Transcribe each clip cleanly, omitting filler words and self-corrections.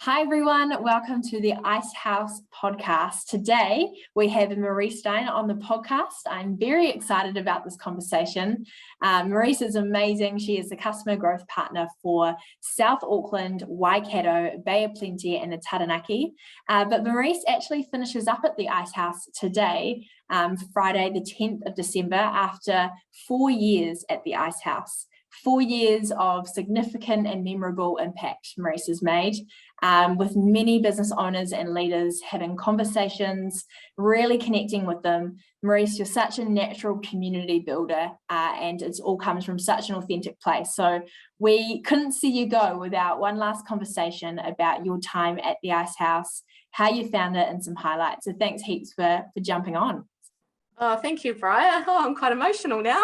Hi everyone, welcome to the Icehouse podcast. Today we have Maryse Dinan on the podcast. I'm very excited about this conversation. Maryse is amazing. She is the customer growth partner for South Auckland, Waikato, Bay of Plenty and the Taranaki. But Maryse actually finishes up at the Icehouse today, Friday the 10th of December, after 4 years at the Icehouse. 4 years of significant and memorable impact Maryse has made, with many business owners and leaders having conversations, really connecting with them. Maryse, you're such a natural community builder, and it all comes from such an authentic place. So we couldn't see you go without one last conversation about your time at the Icehouse, how you found it, and some highlights. So thanks heaps for jumping on. Oh, thank you, Bryar. Oh, I'm quite emotional now.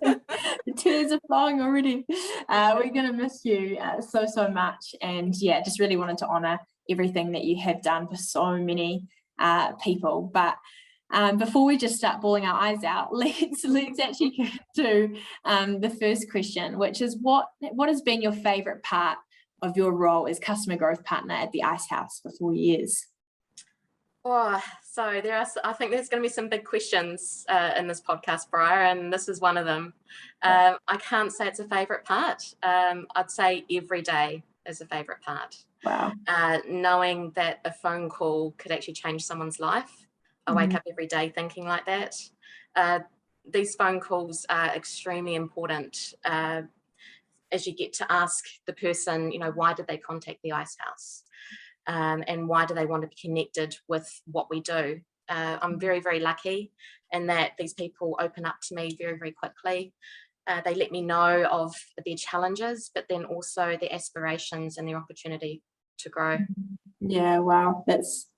The tears are flowing already. We're going to miss you so much. And yeah, just really wanted to honour everything that you have done for so many people. But before we just start bawling our eyes out, let's actually go to the first question, which is what has been your favourite part of your role as customer growth partner at the Icehouse for 4 years? Oh, so I think there's going to be some big questions in this podcast, Bryar, and this is one of them. I can't say it's a favourite part. I'd say every day is a favourite part. Wow. Knowing that a phone call could actually change someone's life. I wake up every day thinking like that. These phone calls are extremely important as you get to ask the person, why did they contact the Icehouse? And why do they want to be connected with what we do? I'm very, very lucky in that these people open up to me very, very quickly. They let me know of their challenges, but then also their aspirations and their opportunity to grow. Yeah, wow, that's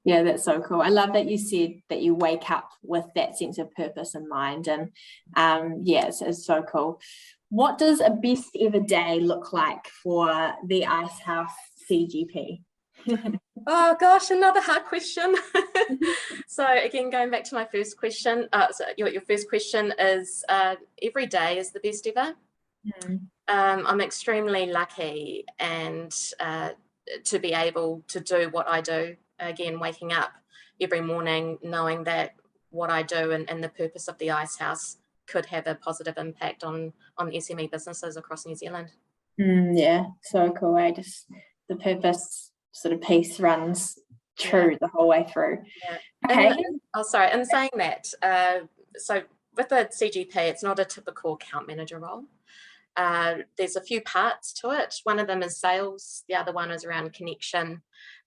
so cool. I love that you said that you wake up with that sense of purpose in mind, and it's so cool. What does a best ever day look like for the Icehouse CGP? Oh gosh, another hard question. So again, going back to my first question, so your first question is every day is the best ever. I'm extremely lucky and to be able to do what I do. Again, waking up every morning knowing that what I do and the purpose of the Icehouse could have a positive impact on SME businesses across New Zealand. Yeah, so cool. Just the purpose sort of piece runs true the whole way through. Yeah. Okay. In saying that, so with the CGP, it's not a typical account manager role. There's a few parts to it. One of them is sales. The other one is around connection.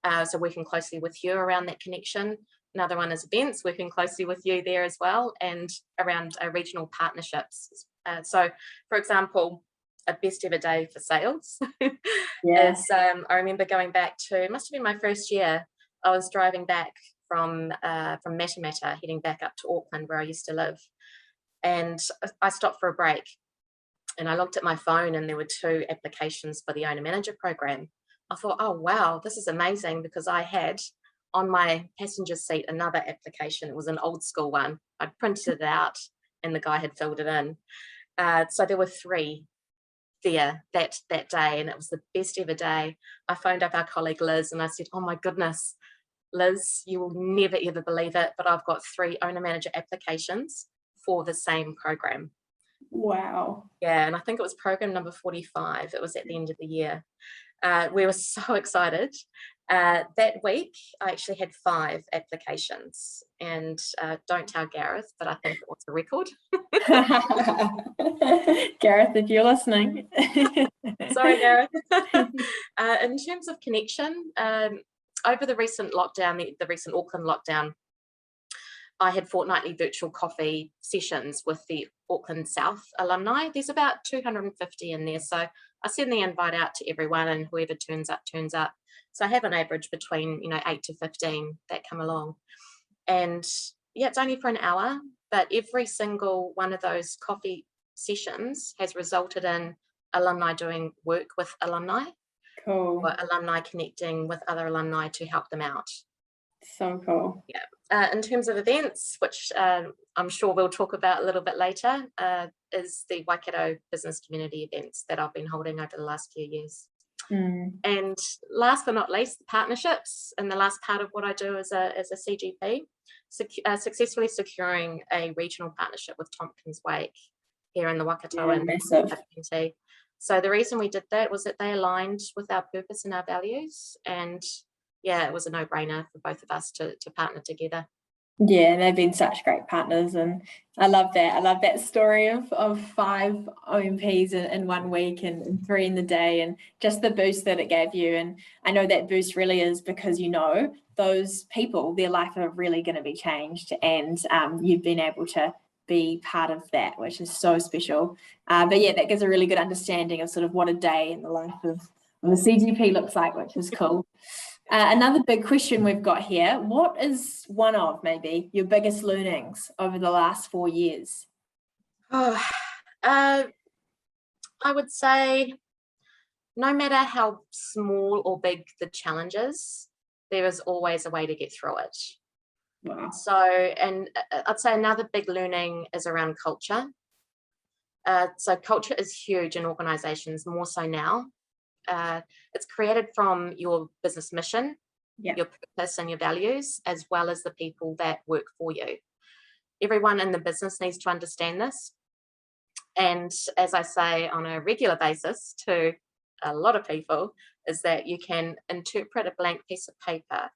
So working closely with you around that connection. Another one is events, working closely with you there as well, and around regional partnerships. So, for example, a best ever day for sales is I remember going back to, it must have been my first year. I was driving back from Matamata, heading back up to Auckland where I used to live, and I stopped for a break and I looked at my phone and there were 2 applications for the owner manager program. I thought, oh wow, this is amazing, because I had on my passenger seat another application. It was an old school one. I'd printed it out and the guy had filled it in. So there were 3 there that day, and it was the best ever day. I phoned up our colleague Liz and I said, oh my goodness, Liz, you will never ever believe it, but I've got 3 owner manager applications for the same program. Wow. Yeah, and I think it was program number 45. It was at the end of the year. We were so excited. That week, I actually had 5 applications, and don't tell Gareth, but I think it was a record. Gareth, if you're listening. Sorry, Gareth. In terms of connection, over the recent lockdown, the recent Auckland lockdown, I had fortnightly virtual coffee sessions with the Auckland South alumni. There's about 250 in there, so I send the invite out to everyone, and whoever turns up, turns up. So I have an average between 8 to 15 that come along. And yeah, it's only for an hour, but every single one of those coffee sessions has resulted in alumni doing work with alumni. Cool. Or alumni connecting with other alumni to help them out. So cool. Yeah. In terms of events, which I'm sure we'll talk about a little bit later, is the Waikato business community events that I've been holding over the last few years. And last but not least, the partnerships. And the last part of what I do as a CGP, successfully securing a regional partnership with Tompkins Wake here in the Waikato and Taranaki. So the reason we did that was that they aligned with our purpose and our values, and yeah, it was a no-brainer for both of us to partner together. Yeah, they've been such great partners, and I love that. I love that story of 5 OMPs in 1 week and 3 in the day, and just the boost that it gave you. And I know that boost really is because, you know, those people, their life are really going to be changed, and you've been able to be part of that, which is so special. But yeah, that gives a really good understanding of sort of what a day in the life of the CGP looks like, which is cool. Another big question we've got here: what is one of maybe your biggest learnings over the last 4 years? Oh, I would say no matter how small or big the challenge is, there is always a way to get through it. Wow. So, and I'd say another big learning is around culture. So culture is huge in organizations, more so now. It's created from your business mission, your purpose and your values, as well as the people that work for you. Everyone in the business needs to understand this. And as I say on a regular basis to a lot of people, is that you can interpret a blank piece of paper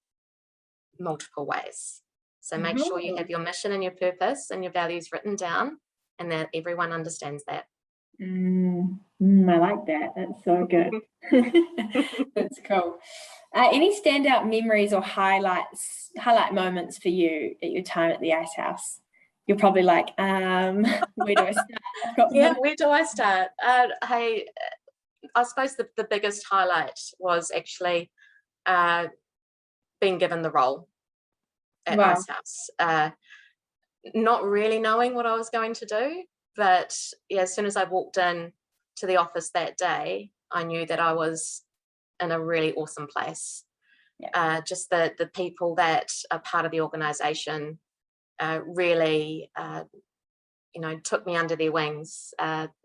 multiple ways. So make sure you have your mission and your purpose and your values written down, and that everyone understands that. I like that. That's so good. That's cool. Any standout memories or highlight moments for you at your time at the Icehouse? You're probably like, where do I start? Where do I start? Hey, I suppose the biggest highlight was actually being given the role at Icehouse. Not really knowing what I was going to do, but yeah, as soon as I walked in to the office that day, I knew that I was in a really awesome place. Just the people that are part of the organisation really, took me under their wings,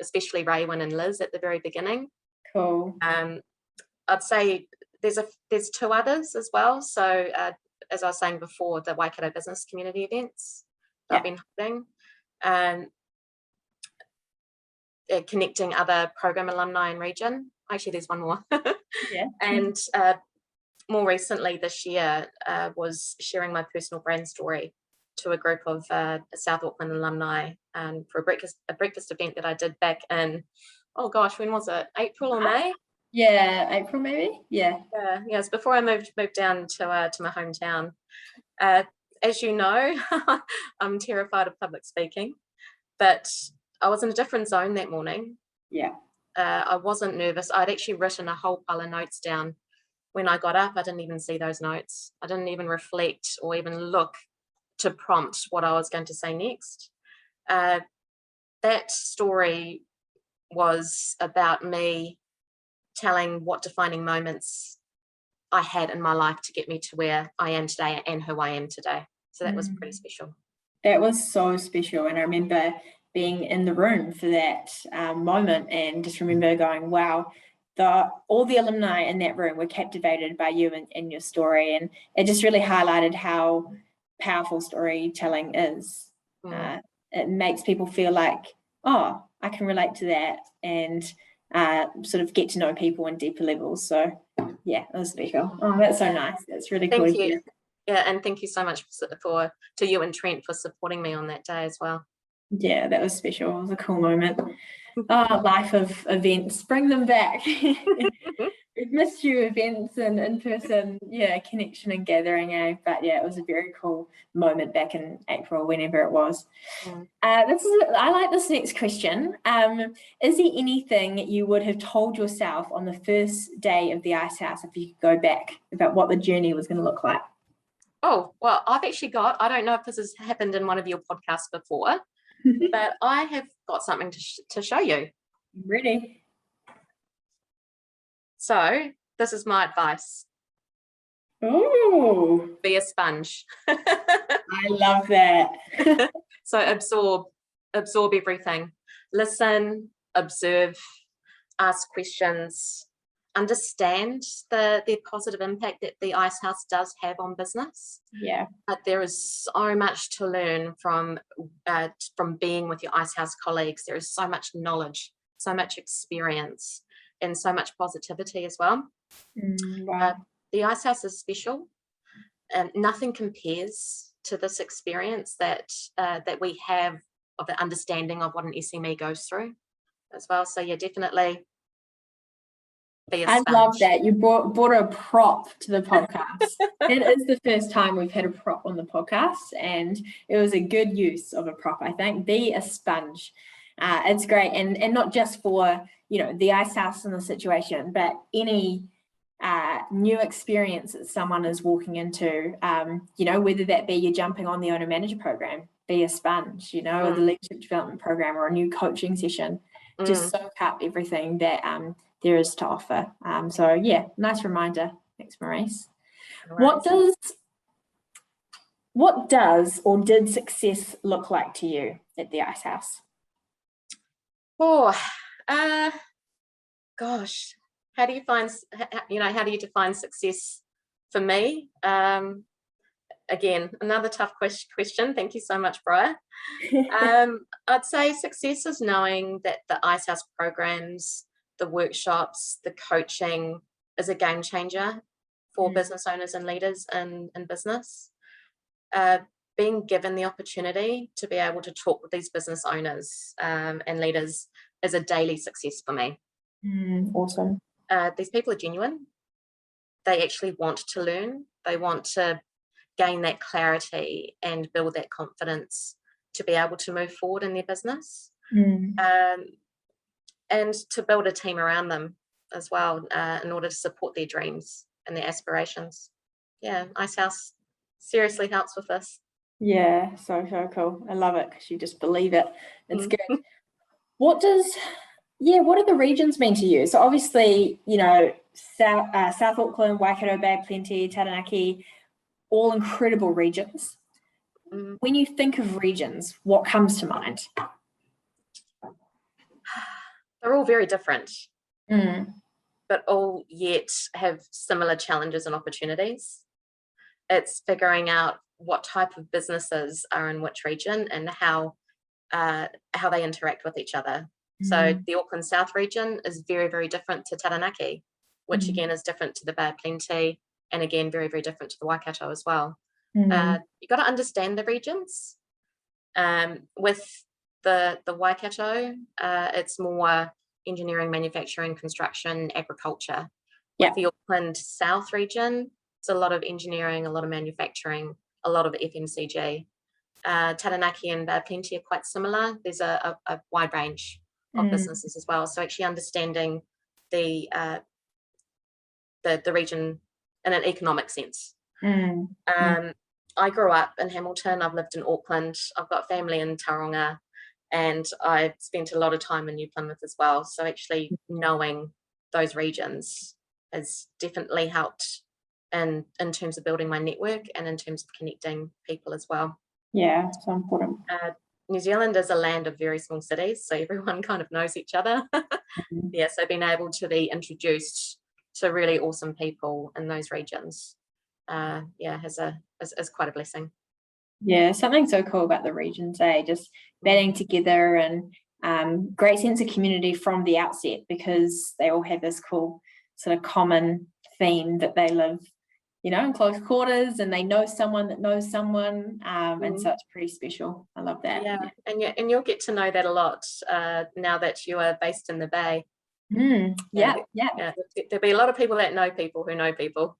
especially Raywin and Liz at the very beginning. Cool. I'd say there's 2 others as well. So as I was saying before, the Waikato business community events I've been holding, connecting other program alumni in region. Actually, there's one more. And more recently this year was sharing my personal brand story to a group of South Auckland alumni for a breakfast event that I did back in, oh gosh, when was it? April or May? Yeah, April maybe. Yeah. Yes, before I moved down to my hometown. As you know, I'm terrified of public speaking, but I was in a different zone that morning. I wasn't nervous. I'd actually written a whole pile of notes down. When I got up, I didn't even see those notes. I didn't even reflect or even look to prompt what I was going to say next. That story was about me telling what defining moments I had in my life to get me to where I am today and who I am today. So that was pretty special. That was so special. And I remember being in the room for that moment, and just remember going, wow, all the alumni in that room were captivated by you and your story. And it just really highlighted how powerful storytelling is. It makes people feel like, oh, I can relate to that, and sort of get to know people on deeper levels. So yeah, it was special. Oh, that's so nice. That's really cool. Thank you. Yeah, and thank you so much to you and Trent for supporting me on that day as well. Yeah, that was special. It was a cool moment. Life of events, bring them back. We've missed you, events and in-person, connection and gathering, but yeah, it was a very cool moment back in April, whenever it was. I like this next question. Is there anything you would have told yourself on the first day of the Icehouse if you could go back, about what the journey was going to look like? Oh, well, I've actually I don't know if this has happened in one of your podcasts before, but I have got something to show you. Ready? So this is my advice. Oh, be a sponge. I love that. So absorb everything. Listen, observe, ask questions, understand the positive impact that the Icehouse does have on business. Yeah. But there is so much to learn from being with your Icehouse colleagues. There is so much knowledge, so much experience, and so much positivity as well. Wow. The Icehouse is special, and nothing compares to this experience that we have of the understanding of what an SME goes through as well. So yeah, definitely be a I sponge. love that you brought a prop to the podcast. It is the first time we've had a prop on the podcast, and it was a good use of a prop, I think. Be a sponge. It's great, and not just for the Icehouse in the situation, but any new experience that someone is walking into. Whether that be you're jumping on the owner manager program, be a sponge. Or the leadership development program, or a new coaching session. Just soak up everything that there is to offer. So yeah, nice reminder. Thanks, Maryse. Right. What does or did success look like to you at the Icehouse? Gosh, how do you define success for me? Again, another tough question. Thank you so much, Bryar. I'd say success is knowing that the Icehouse programs, the workshops, the coaching is a game changer for business owners and leaders in business. Being given the opportunity to be able to talk with these business owners and leaders is a daily success for me. Awesome. These people are genuine. They actually want to learn. They want to gain that clarity and build that confidence to be able to move forward in their business, and to build a team around them as well in order to support their dreams and their aspirations. Yeah, Icehouse seriously helps with this. Yeah, so cool. I love it because you just believe it. It's good. What are the regions mean to you? So obviously, South Auckland, Waikato, Bay of Plenty, Taranaki, all incredible regions. When you think of regions, what comes to mind? They're all very different, but all yet have similar challenges and opportunities. It's figuring out what type of businesses are in which region and how they interact with each other. So the Auckland South region is very, very different to Taranaki, which again is different to the Bay of Plenty, and again very, very different to the Waikato as well. You've got to understand the regions. With the Waikato, it's more engineering, manufacturing, construction, agriculture. With the Auckland South region, it's a lot of engineering, a lot of manufacturing, a lot of FMCG. Taranaki and Bay of Plenty are quite similar. There's a wide range of businesses as well. So actually understanding the region in an economic sense. I grew up in Hamilton. I've lived in Auckland. I've got family in Tauranga, and I've spent a lot of time in New Plymouth as well. So actually knowing those regions has definitely helped in terms of building my network and in terms of connecting people as well. Yeah, so important. New Zealand is a land of very small cities, so everyone kind of knows each other. Yeah, so being able to be introduced to really awesome people in those regions, is quite a blessing. Yeah, something so cool about the regions, just banding together and great sense of community from the outset, because they all have this cool sort of common theme that they live in close quarters, and they know someone that knows someone, and so it's pretty special. I love that. And you'll get to know that a lot now that you are based in the Bay. There'll be a lot of people that know people who know people.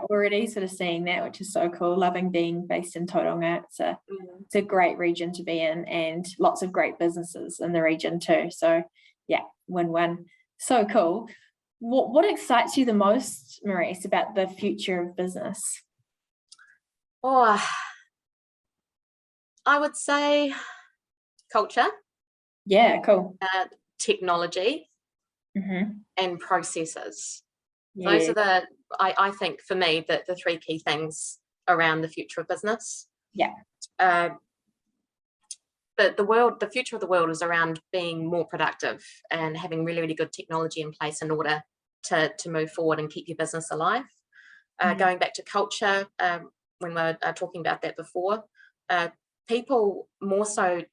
Already sort of seeing that, which is so cool. Loving being based in Tauranga. It's a great region to be in, and lots of great businesses in the region too. So win-win. So cool. What excites you the most, Maryse, about the future of business? I would say culture. Yeah, cool. Technology and processes. Yeah. Those are I think for me, the three key things around the future of business. The future of the world is around being more productive and having really, really good technology in place in order to move forward and keep your business alive. Going back to culture, when we were talking about that before, people more so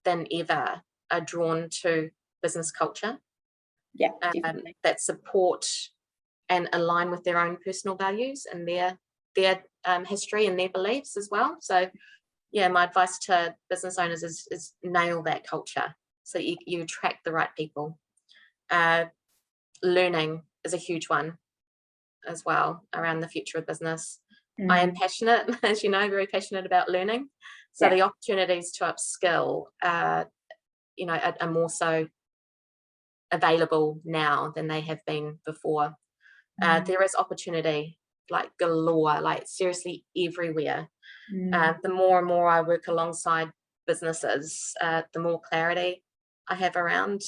than ever are drawn to business culture that support and align with their own personal values and their history and their beliefs as well. So yeah, my advice to business owners is nail that culture so you attract the right people. Learning is a huge one as well around the future of business. I am passionate, as you know, very passionate about learning. So the opportunities to upskill, are more so available now than they have been before. There is opportunity like galore, like seriously everywhere. The more and more I work alongside businesses, the more clarity I have around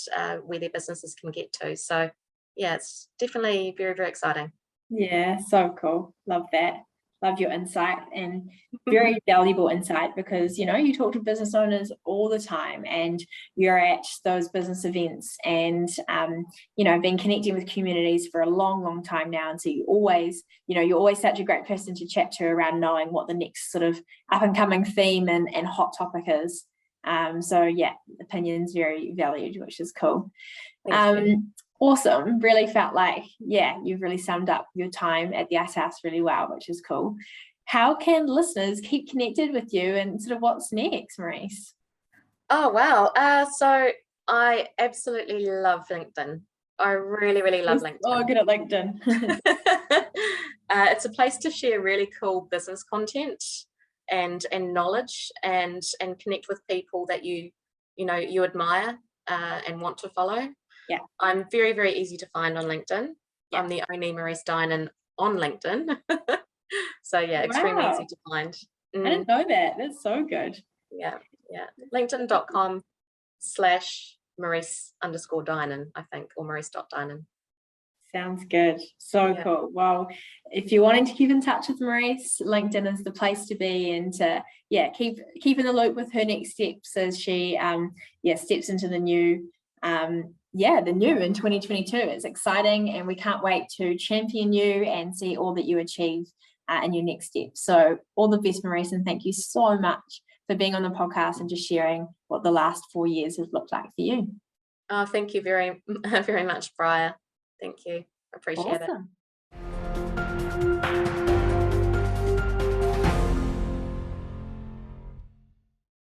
where their businesses can get to. So yeah, it's definitely very, very exciting. Yeah, so cool. Love that. Love your insight, and very valuable insight, because you talk to business owners all the time, and you're at those business events, and been connecting with communities for a long time now, and so you're always such a great person to chat to around knowing what the next sort of up and coming theme and hot topic is. So yeah, opinions very valued, which is cool. Awesome. Really felt like, you've really summed up your time at the Icehouse really well, which is cool. How can listeners keep connected with you, and sort of what's next, Maryse? Oh, wow. So I absolutely love LinkedIn. I really, really love LinkedIn. Oh, good at LinkedIn. It's a place to share really cool business content and knowledge and connect with people that you admire and want to follow. Yeah. I'm very, very easy to find on LinkedIn. Yeah. I'm the only Maryse Dinan on LinkedIn. So yeah, extremely easy to find. I didn't know that. That's so good. Yeah. LinkedIn.com/Maryse_Dinan, I think, or Maryse.Dinan. Sounds good. So cool. Well, if you're wanting to keep in touch with Maryse, LinkedIn is the place to be, and to keep in the loop with her next steps as she steps into the new the new in 2022. It's exciting, and we can't wait to champion you and see all that you achieve in your next step. So all the best, Maryse, and thank you so much for being on the podcast and just sharing what the last 4 years has looked like for you. Oh, thank you very, very much, Bryar. Thank you. I appreciate it.